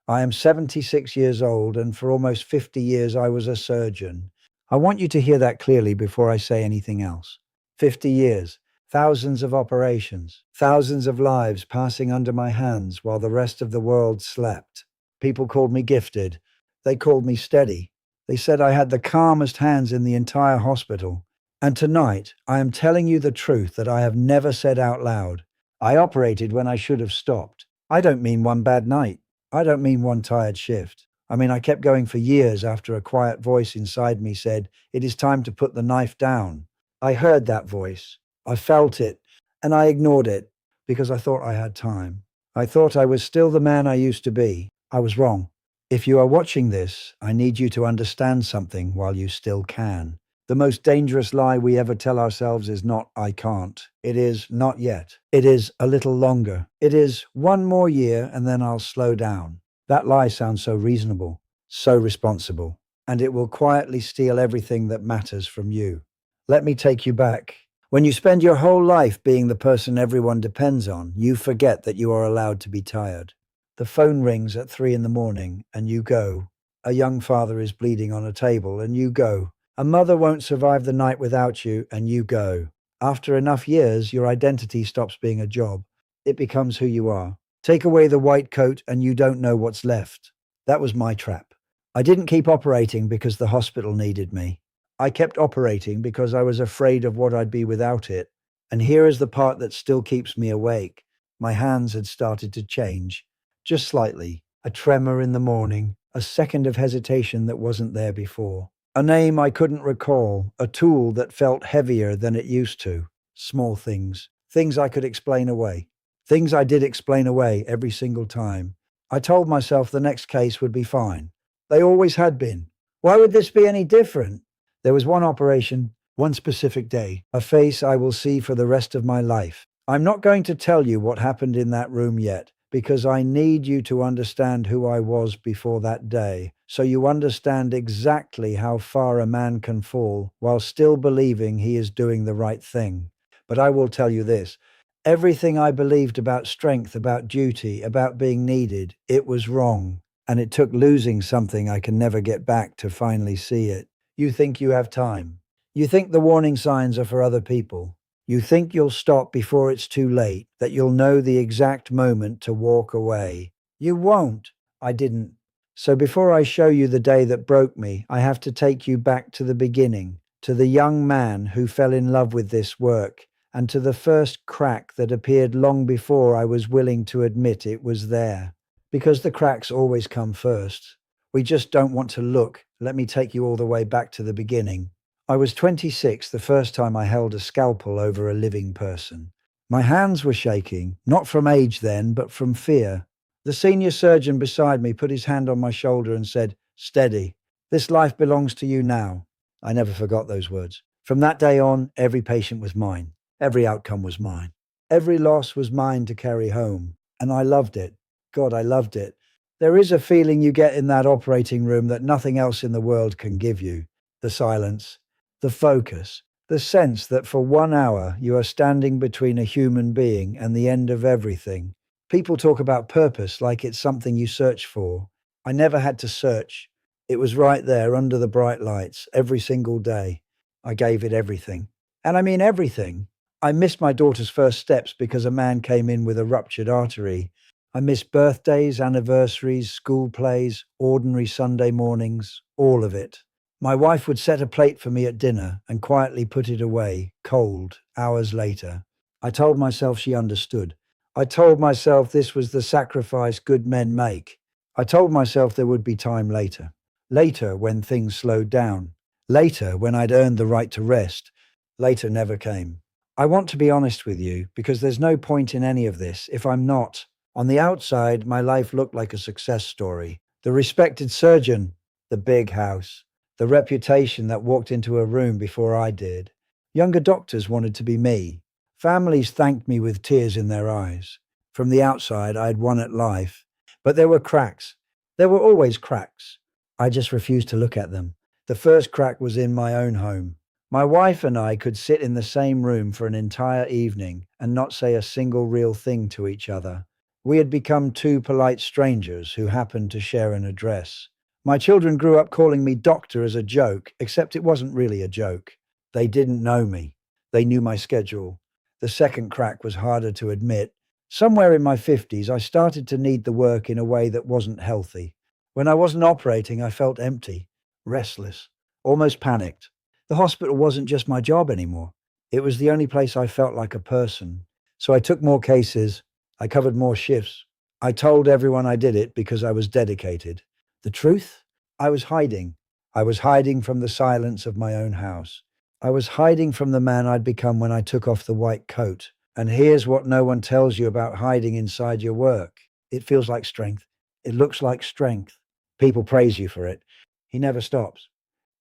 I am 76 years old, and for almost 50 years I was a surgeon. I want you to hear that clearly before I say anything else. 50 years, thousands of operations, thousands of lives passing under my hands while the rest of the world slept. People called me gifted. They called me steady. They said I had the calmest hands in the entire hospital. And tonight, I am telling you the truth that I have never said out loud. I operated when I should have stopped. I don't mean one bad night. I don't mean one tired shift. I mean, I kept going for years after a quiet voice inside me said, "It is time to put the knife down." I heard that voice. I felt it, and I ignored it because I thought I had time. I thought I was still the man I used to be. I was wrong. If you are watching this, I need you to understand something while you still can. The most dangerous lie we ever tell ourselves is not, "I can't." It is, "Not yet." It is, "A little longer." It is, "One more year and then I'll slow down." That lie sounds so reasonable, so responsible, and it will quietly steal everything that matters from you. Let me take you back. When you spend your whole life being the person everyone depends on, you forget that you are allowed to be tired. The phone rings at 3 in the morning and you go. A young father is bleeding on a table and you go. A mother won't survive the night without you, and you go. After enough years, your identity stops being a job. It becomes who you are. Take away the white coat and you don't know what's left. That was my trap. I didn't keep operating because the hospital needed me. I kept operating because I was afraid of what I'd be without it. And here is the part that still keeps me awake. My hands had started to change. Just slightly. A tremor in the morning. A second of hesitation that wasn't there before. A name I couldn't recall, a tool that felt heavier than it used to. Small things. Things I could explain away. Things I did explain away every single time. I told myself the next case would be fine. They always had been. Why would this be any different? There was one operation, one specific day, a face I will see for the rest of my life. I'm not going to tell you what happened in that room yet, because I need you to understand who I was before that day, so you understand exactly how far a man can fall while still believing he is doing the right thing. But I will tell you this. Everything I believed about strength, about duty, about being needed, it was wrong. And it took losing something I can never get back to finally see it. You think you have time. You think the warning signs are for other people. You think you'll stop before it's too late, that you'll know the exact moment to walk away. You won't. I didn't. So before I show you the day that broke me, I have to take you back to the beginning, to the young man who fell in love with this work, and to the first crack that appeared long before I was willing to admit it was there. Because the cracks always come first. We just don't want to look. Let me take you all the way back to the beginning. I was 26 the first time I held a scalpel over a living person. My hands were shaking, not from age then, but from fear. The senior surgeon beside me put his hand on my shoulder and said, "Steady. This life belongs to you now." I never forgot those words. From that day on, every patient was mine. Every outcome was mine. Every loss was mine to carry home. And I loved it. God, I loved it. There is a feeling you get in that operating room that nothing else in the world can give you. The silence. The focus, the sense that for 1 hour you are standing between a human being and the end of everything. People talk about purpose like it's something you search for. I never had to search. It was right there under the bright lights every single day. I gave it everything. And I mean everything. I missed my daughter's first steps because a man came in with a ruptured artery. I missed birthdays, anniversaries, school plays, ordinary Sunday mornings, all of it. My wife would set a plate for me at dinner and quietly put it away, cold, hours later. I told myself she understood. I told myself this was the sacrifice good men make. I told myself there would be time later. Later when things slowed down. Later when I'd earned the right to rest. Later never came. I want to be honest with you because there's no point in any of this if I'm not. On the outside, my life looked like a success story. The respected surgeon, the big house. The reputation that walked into a room before I did. Younger doctors wanted to be me. Families thanked me with tears in their eyes. From the outside, I had won at life. But there were cracks. There were always cracks. I just refused to look at them. The first crack was in my own home. My wife and I could sit in the same room for an entire evening and not say a single real thing to each other. We had become two polite strangers who happened to share an address. My children grew up calling me doctor as a joke, except it wasn't really a joke. They didn't know me. They knew my schedule. The second crack was harder to admit. Somewhere in my 50s, I started to need the work in a way that wasn't healthy. When I wasn't operating, I felt empty, restless, almost panicked. The hospital wasn't just my job anymore. It was the only place I felt like a person. So I took more cases. I covered more shifts. I told everyone I did it because I was dedicated. The truth? I was hiding. I was hiding from the silence of my own house. I was hiding from the man I'd become when I took off the white coat. And here's what no one tells you about hiding inside your work. It feels like strength. It looks like strength. People praise you for it. He never stops.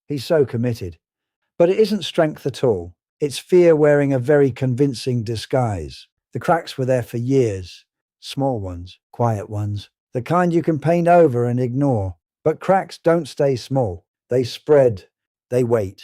He's so committed. But it isn't strength at all. It's fear wearing a very convincing disguise. The cracks were there for years. Small ones, quiet ones, the kind you can paint over and ignore. But cracks don't stay small. They spread. They wait.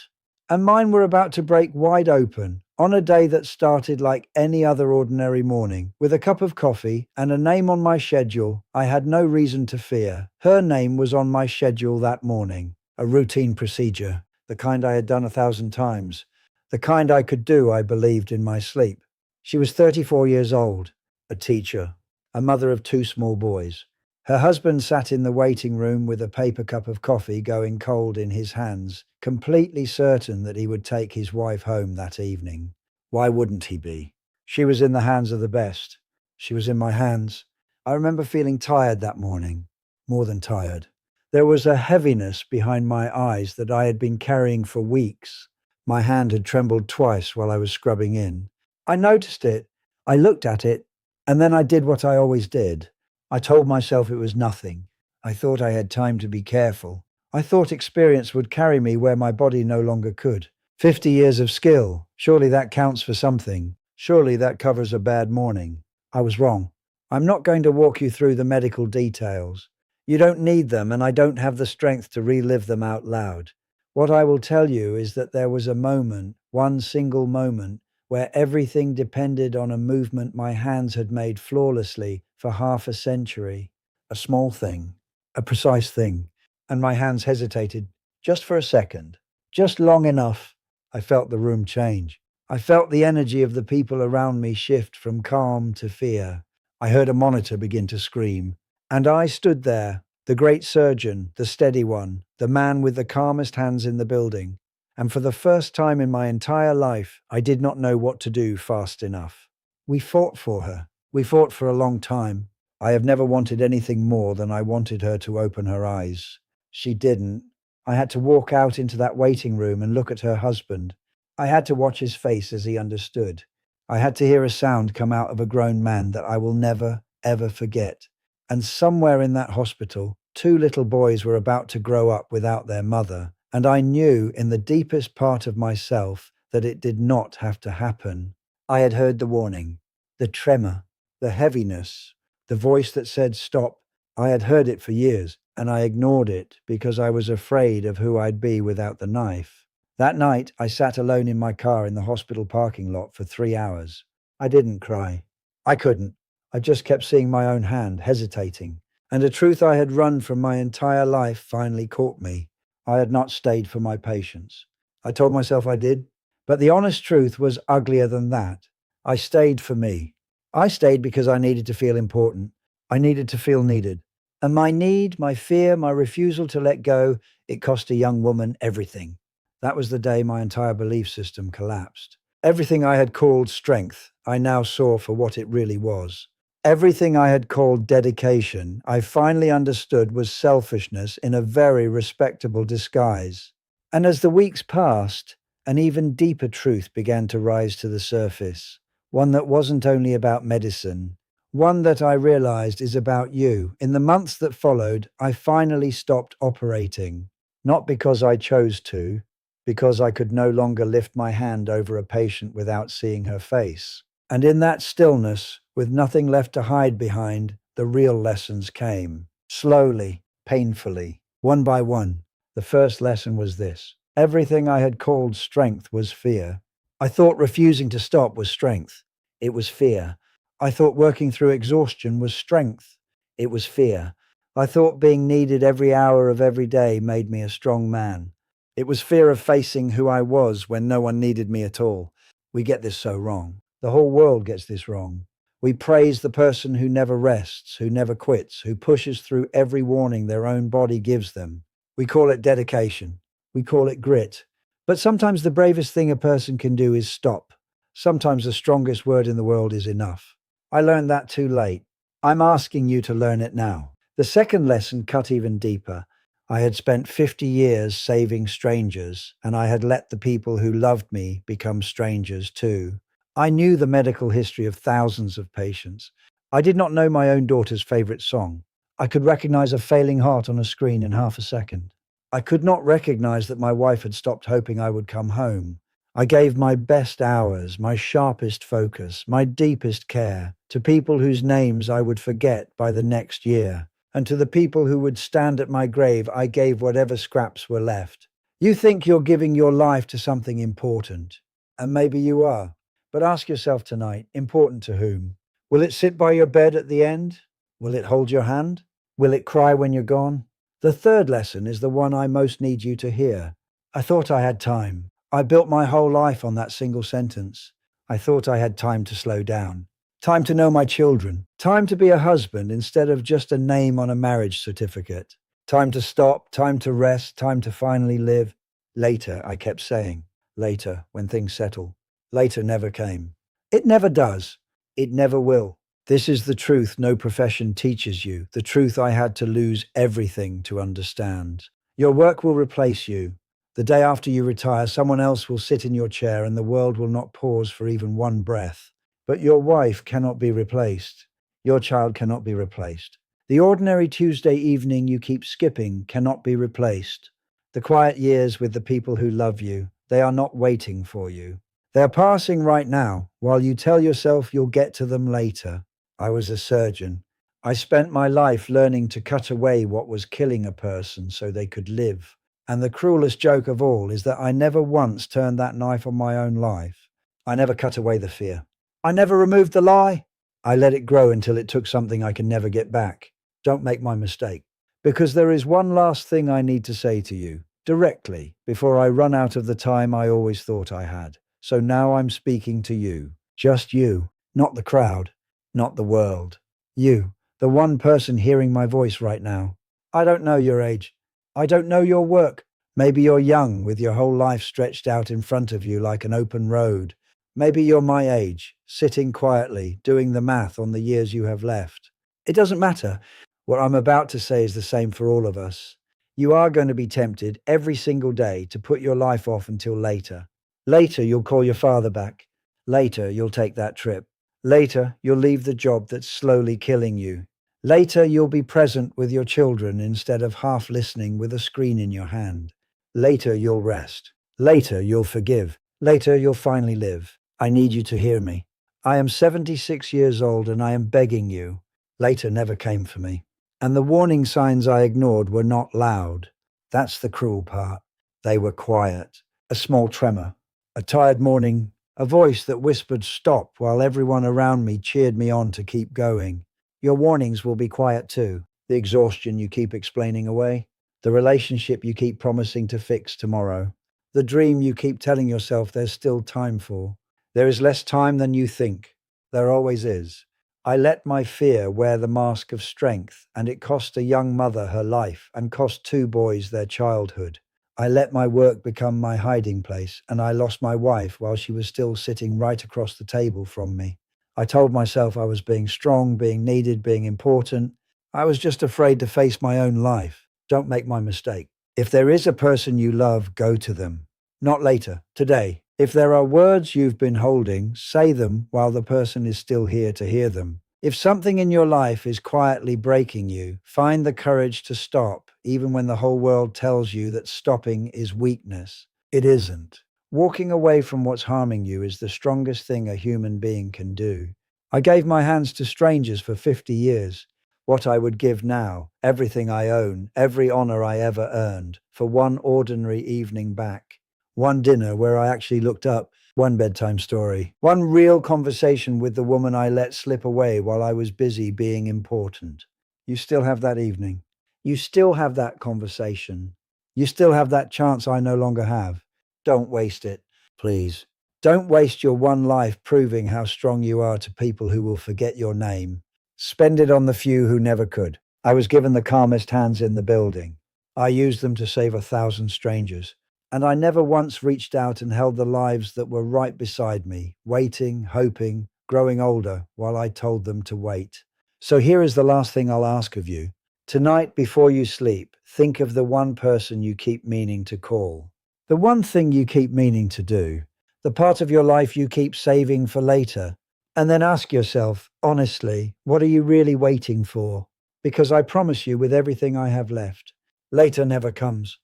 And mine were about to break wide open on a day that started like any other ordinary morning, with a cup of coffee and a name on my schedule I had no reason to fear. Her name was on my schedule that morning. A routine procedure, the kind I had done 1,000 times, the kind I could do, I believed, in my sleep. She was 34 years old, a teacher, a mother of 2 small boys. Her husband sat in the waiting room with a paper cup of coffee going cold in his hands, completely certain that he would take his wife home that evening. Why wouldn't he be? She was in the hands of the best. She was in my hands. I remember feeling tired that morning, more than tired. There was a heaviness behind my eyes that I had been carrying for weeks. My hand had trembled twice while I was scrubbing in. I noticed it. I looked at it, and then I did what I always did. I told myself it was nothing. I thought I had time to be careful. I thought experience would carry me where my body no longer could. 50 years of skill, surely that counts for something. Surely that covers a bad morning. I was wrong. I'm not going to walk you through the medical details. You don't need them, and I don't have the strength to relive them out loud. What I will tell you is that there was a moment, one single moment, where everything depended on a movement my hands had made flawlessly for half a century. A small thing, a precise thing, and my hands hesitated just for a second, just long enough. I felt the room change. I felt the energy of the people around me shift from calm to fear. I heard a monitor begin to scream, and I stood there, the great surgeon, the steady one, the man with the calmest hands in the building. And for the first time in my entire life, I did not know what to do fast enough. We fought for her. We fought for a long time. I have never wanted anything more than I wanted her to open her eyes. She didn't. I had to walk out into that waiting room and look at her husband. I had to watch his face as he understood. I had to hear a sound come out of a grown man that I will never, ever forget. And somewhere in that hospital, 2 little boys were about to grow up without their mother. And I knew in the deepest part of myself that it did not have to happen. I had heard the warning, the tremor, the heaviness, the voice that said stop. I had heard it for years, and I ignored it because I was afraid of who I'd be without the knife. That night, I sat alone in my car in the hospital parking lot for 3 hours. I didn't cry. I couldn't. I just kept seeing my own hand, hesitating. And a truth I had run from my entire life finally caught me. I had not stayed for my patients. I told myself I did, but the honest truth was uglier than that. I stayed for me. I stayed because I needed to feel important. I needed to feel needed. And my need, my fear, my refusal to let go, it cost a young woman everything. That was the day my entire belief system collapsed. Everything I had called strength, I now saw for what it really was. Everything I had called dedication, I finally understood was selfishness in a very respectable disguise. And as the weeks passed, an even deeper truth began to rise to the surface, one that wasn't only about medicine, one that I realized is about you. In the months that followed, I finally stopped operating, not because I chose to, because I could no longer lift my hand over a patient without seeing her face. And in that stillness, with nothing left to hide behind, the real lessons came. Slowly, painfully, one by one. The first lesson was this. Everything I had called strength was fear. I thought refusing to stop was strength. It was fear. I thought working through exhaustion was strength. It was fear. I thought being needed every hour of every day made me a strong man. It was fear of facing who I was when no one needed me at all. We get this so wrong. The whole world gets this wrong. We praise the person who never rests, who never quits, who pushes through every warning their own body gives them. We call it dedication. We call it grit. But sometimes the bravest thing a person can do is stop. Sometimes the strongest word in the world is enough. I learned that too late. I'm asking you to learn it now. The second lesson cut even deeper. I had spent 50 years saving strangers, and I had let the people who loved me become strangers too. I knew the medical history of thousands of patients. I did not know my own daughter's favorite song. I could recognize a failing heart on a screen in half a second. I could not recognize that my wife had stopped hoping I would come home. I gave my best hours, my sharpest focus, my deepest care to people whose names I would forget by the next year. And to the people who would stand at my grave, I gave whatever scraps were left. You think you're giving your life to something important, and maybe you are. But ask yourself tonight, important to whom? Will it sit by your bed at the end? Will it hold your hand? Will it cry when you're gone? The third lesson is the one I most need you to hear. I thought I had time. I built my whole life on that single sentence. I thought I had time to slow down. Time to know my children. Time to be a husband instead of just a name on a marriage certificate. Time to stop, time to rest, time to finally live. Later, I kept saying. Later, when things settle. Later never came. It never does. It never will. This is the truth no profession teaches you, the truth I had to lose everything to understand. Your work will replace you. The day after you retire, someone else will sit in your chair and the world will not pause for even one breath. But your wife cannot be replaced. Your child cannot be replaced. The ordinary Tuesday evening you keep skipping cannot be replaced. The quiet years with the people who love you, they are not waiting for you. They're passing right now, while you tell yourself you'll get to them later. I was a surgeon. I spent my life learning to cut away what was killing a person so they could live. And the cruelest joke of all is that I never once turned that knife on my own life. I never cut away the fear. I never removed the lie. I let it grow until it took something I can never get back. Don't make my mistake. Because there is one last thing I need to say to you, directly, before I run out of the time I always thought I had. So now I'm speaking to you. Just you. Not the crowd. Not the world. You. The one person hearing my voice right now. I don't know your age. I don't know your work. Maybe you're young with your whole life stretched out in front of you like an open road. Maybe you're my age, sitting quietly, doing the math on the years you have left. It doesn't matter. What I'm about to say is the same for all of us. You are going to be tempted every single day to put your life off until later. Later, you'll call your father back. Later, you'll take that trip. Later, you'll leave the job that's slowly killing you. Later, you'll be present with your children instead of half listening with a screen in your hand. Later, you'll rest. Later, you'll forgive. Later, you'll finally live. I need you to hear me. I am 76 years old and I am begging you. Later never came for me. And the warning signs I ignored were not loud. That's the cruel part. They were quiet. A small tremor. A tired morning. A voice that whispered stop while everyone around me cheered me on to keep going. Your warnings will be quiet too. The exhaustion you keep explaining away. The relationship you keep promising to fix tomorrow. The dream you keep telling yourself there's still time for. There is less time than you think. There always is. I let my fear wear the mask of strength, and it cost a young mother her life and cost 2 boys their childhood. I let my work become my hiding place, and I lost my wife while she was still sitting right across the table from me. I told myself I was being strong, being needed, being important. I was just afraid to face my own life. Don't make my mistake. If there is a person you love, go to them. Not later, today. If there are words you've been holding, say them while the person is still here to hear them. If something in your life is quietly breaking you, find the courage to stop, even when the whole world tells you that stopping is weakness. It isn't. Walking away from what's harming you is the strongest thing a human being can do. I gave my hands to strangers for 50 years. What I would give now, everything I own, every honor I ever earned, for one ordinary evening back. One dinner where I actually looked up, One bedtime story. One real conversation with the woman I let slip away while I was busy being important. You still have that evening. You still have that conversation. You still have that chance I no longer have. Don't waste it, please. Don't waste your one life proving how strong you are to people who will forget your name. Spend it on the few who never could. I was given the calmest hands in the building. I used them to save 1,000 strangers. And I never once reached out and held the lives that were right beside me, waiting, hoping, growing older while I told them to wait. So here is the last thing I'll ask of you. Tonight, before you sleep, think of the one person you keep meaning to call. The one thing you keep meaning to do. The part of your life you keep saving for later. And then ask yourself, honestly, what are you really waiting for? Because I promise you, with everything I have left, later never comes.